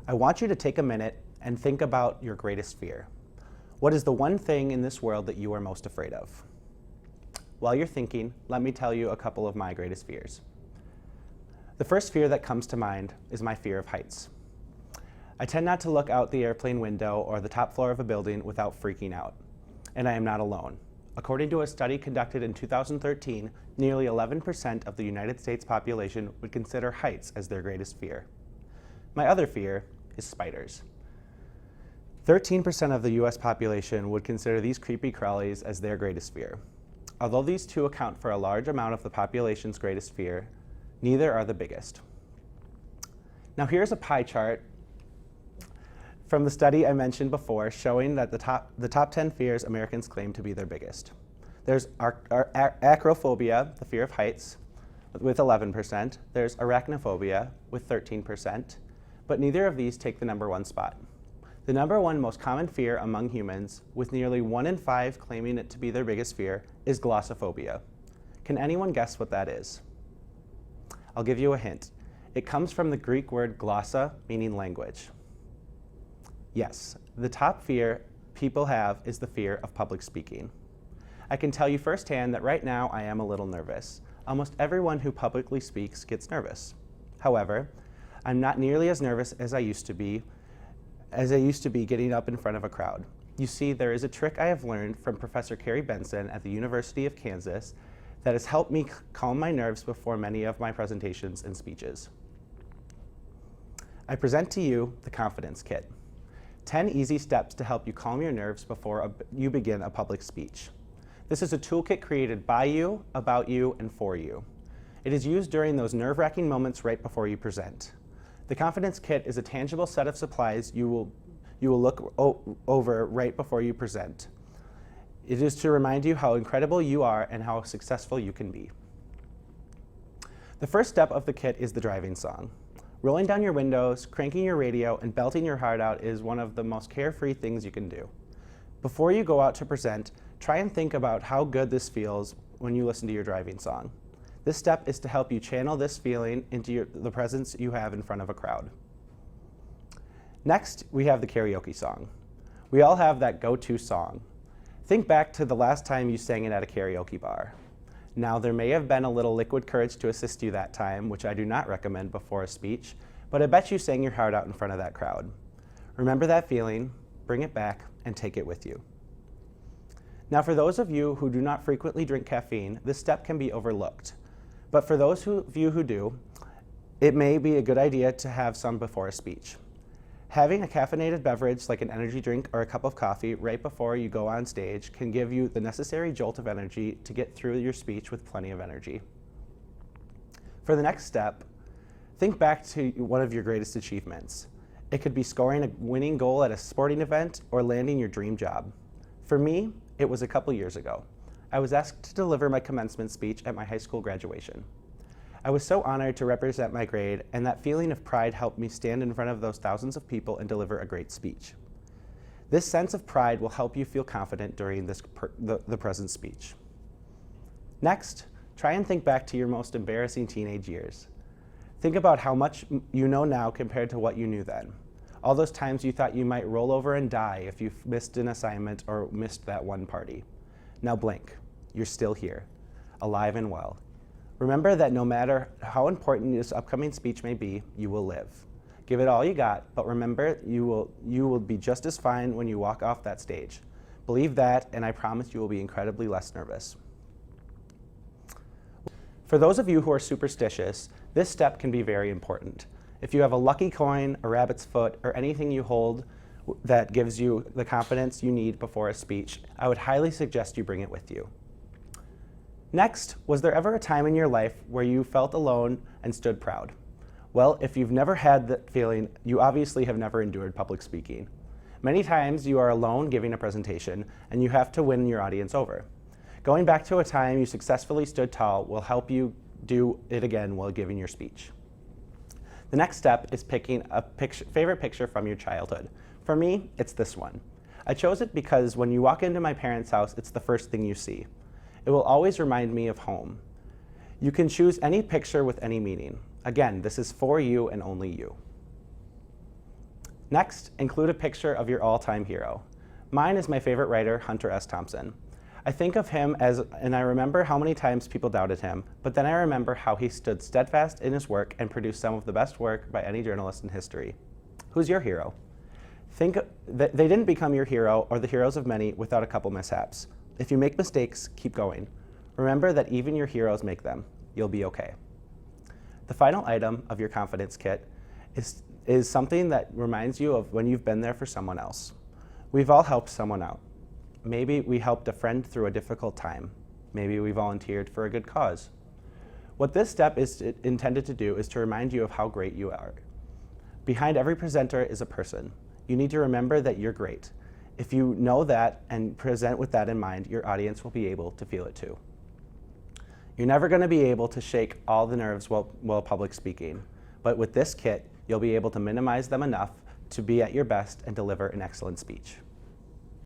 I want you to take a minute and think about your greatest fear. What is the one thing in this world that you are most afraid of? While you're thinking, let me tell you a couple of my greatest fears. The first fear that comes to mind is my fear of heights. I tend not to look out the airplane window or the top floor of a building without freaking out. And I am not alone. According to a study conducted in 2013, nearly 11% of the United States population would consider heights as their greatest fear. My other fear is spiders. 13% of the US population would consider these creepy crawlies as their greatest fear. Although these two account for a large amount of the population's greatest fear, neither are the biggest. Now here's a pie chart from the study I mentioned before, showing that the top 10 fears Americans claim to be their biggest. There's acrophobia, the fear of heights, with 11%. There's arachnophobia, with 13%. But neither of these take the number one spot. The number one most common fear among humans, with nearly 1 in 5 claiming it to be their biggest fear, is glossophobia. Can anyone guess what that is? I'll give you a hint. It comes from the Greek word glossa, meaning language. Yes, the top fear people have is the fear of public speaking. I can tell you firsthand that right now I am a little nervous. Almost everyone who publicly speaks gets nervous. However, I'm not nearly as nervous as I used to be getting up in front of a crowd. You see, there is a trick I have learned from Professor Carrie Benson at the University of Kansas that has helped me calm my nerves before many of my presentations and speeches. I present to you the Confidence Kit. 10 easy steps to help you calm your nerves before you begin a public speech. This is a toolkit created by you, about you, and for you. It is used during those nerve-wracking moments right before you present. The Confidence Kit is a tangible set of supplies you will look over right before you present. It is to remind you how incredible you are and how successful you can be. The first step of the kit is the driving song. Rolling down your windows, cranking your radio, and belting your heart out is one of the most carefree things you can do. Before you go out to present, try and think about how good this feels when you listen to your driving song. This step is to help you channel this feeling into the presence you have in front of a crowd. Next, we have the karaoke song. We all have that go-to song. Think back to the last time you sang it at a karaoke bar. Now, there may have been a little liquid courage to assist you that time, which I do not recommend before a speech, but I bet you sang your heart out in front of that crowd. Remember that feeling, bring it back, and take it with you. Now, for those of you who do not frequently drink caffeine, this step can be overlooked. But for those of you who do, it may be a good idea to have some before a speech. Having a caffeinated beverage like an energy drink or a cup of coffee right before you go on stage can give you the necessary jolt of energy to get through your speech with plenty of energy. For the next step, think back to one of your greatest achievements. It could be scoring a winning goal at a sporting event or landing your dream job. For me, it was a couple years ago. I was asked to deliver my commencement speech at my high school graduation. I was so honored to represent my grade, and that feeling of pride helped me stand in front of those thousands of people and deliver a great speech. This sense of pride will help you feel confident during the present speech. Next, try and think back to your most embarrassing teenage years. Think about how much you know now compared to what you knew then. All those times you thought you might roll over and die if you missed an assignment or missed that one party. Now blink. You're still here, alive and well. Remember that no matter how important this upcoming speech may be, you will live. Give it all you got, but remember you will be just as fine when you walk off that stage. Believe that, and I promise you will be incredibly less nervous. For those of you who are superstitious, this step can be very important. If you have a lucky coin, a rabbit's foot, or anything you hold that gives you the confidence you need before a speech, I would highly suggest you bring it with you. Next, was there ever a time in your life where you felt alone and stood proud? Well, if you've never had that feeling, you obviously have never endured public speaking. Many times you are alone giving a presentation and you have to win your audience over. Going back to a time you successfully stood tall will help you do it again while giving your speech. The next step is picking a favorite picture from your childhood. For me, it's this one. I chose it because when you walk into my parents' house, it's the first thing you see. It will always remind me of home. You can choose any picture with any meaning. Again, this is for you and only you. Next, include a picture of your all-time hero. Mine is my favorite writer, Hunter S. Thompson. I think of him and I remember how many times people doubted him, but then I remember how he stood steadfast in his work and produced some of the best work by any journalist in history. Who's your hero? Think that they didn't become your hero or the heroes of many without a couple mishaps. If you make mistakes, keep going. Remember that even your heroes make them. You'll be okay. The final item of your confidence kit is something that reminds you of when you've been there for someone else. We've all helped someone out. Maybe we helped a friend through a difficult time. Maybe we volunteered for a good cause. What this step is intended to do is to remind you of how great you are. Behind every presenter is a person. You need to remember that you're great. If you know that and present with that in mind, your audience will be able to feel it too. You're never going to be able to shake all the nerves while public speaking, but with this kit, you'll be able to minimize them enough to be at your best and deliver an excellent speech.